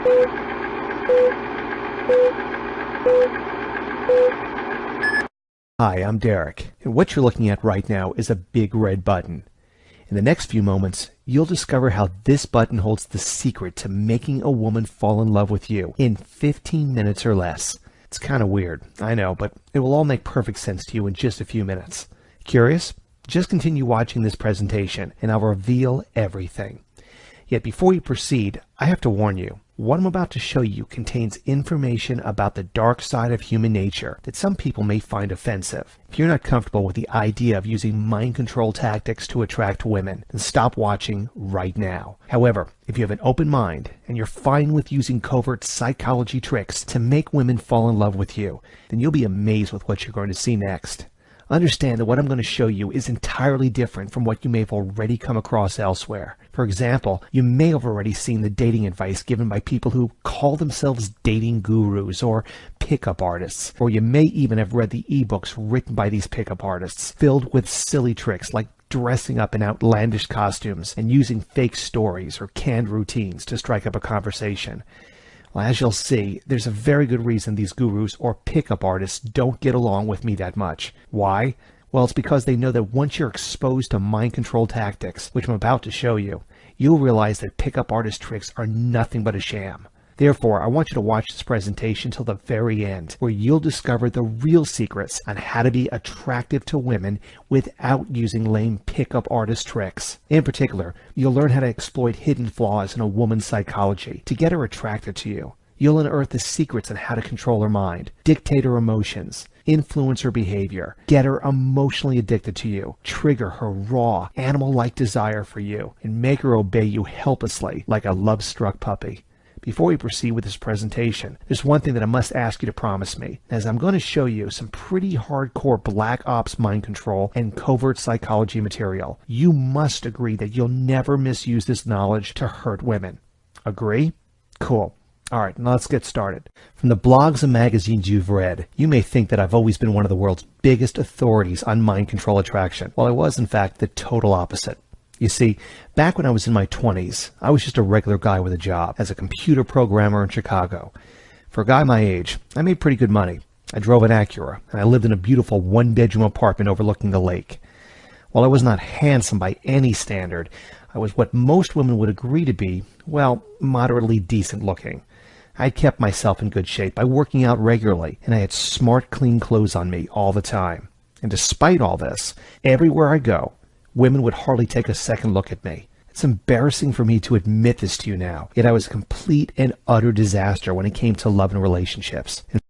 Hi, I'm Derek, and what you're looking at right now is a big red button. In the next few moments, you'll discover how this button holds the secret to making a woman fall in love with you in 15 minutes or less. It's kind of weird, I know, but it will all make perfect sense to you in just a few minutes. Curious? Just continue watching this presentation, and I'll reveal everything. Yet before we proceed, I have to warn you. What I'm about to show you contains information about the dark side of human nature that some people may find offensive. If you're not comfortable with the idea of using mind control tactics to attract women, then stop watching right now. However, if you have an open mind and you're fine with using covert psychology tricks to make women fall in love with you, then you'll be amazed with what you're going to see next. Understand that what I'm going to show you is entirely different from what you may have already come across elsewhere. For example, you may have already seen the dating advice given by people who call themselves dating gurus or pickup artists, or you may even have read the ebooks written by these pickup artists, filled with silly tricks like dressing up in outlandish costumes and using fake stories or canned routines to strike up a conversation. Well, as you'll see, there's a very good reason these gurus or pickup artists don't get along with me that much. Why? Well, it's because they know that once you're exposed to mind control tactics, which I'm about to show you, you'll realize that pickup artist tricks are nothing but a sham. Therefore, I want you to watch this presentation till the very end, where you'll discover the real secrets on how to be attractive to women without using lame pickup artist tricks. In particular, you'll learn how to exploit hidden flaws in a woman's psychology to get her attracted to you. You'll unearth the secrets on how to control her mind, dictate her emotions, influence her behavior, get her emotionally addicted to you, trigger her raw, animal-like desire for you, and make her obey you helplessly like a love-struck puppy. Before we proceed with this presentation, there's one thing that I must ask you to promise me, as I'm going to show you some pretty hardcore black ops mind control and covert psychology material. You must agree that you'll never misuse this knowledge to hurt women. Agree? Cool. Alright, now let's get started. From the blogs and magazines you've read, you may think that I've always been one of the world's biggest authorities on mind control attraction, while I was in fact the total opposite. You see, back when I was in my 20s, I was just a regular guy with a job as a computer programmer in Chicago. For a guy my age, I made pretty good money. I drove an Acura, and I lived in a beautiful one-bedroom apartment overlooking the lake. While I was not handsome by any standard, I was what most women would agree to be, well, moderately decent looking. I kept myself in good shape by working out regularly, and I had smart, clean clothes on me all the time. And despite all this, everywhere I go, women would hardly take a second look at me. It's embarrassing for me to admit this to you now, yet I was a complete and utter disaster when it came to love and relationships. In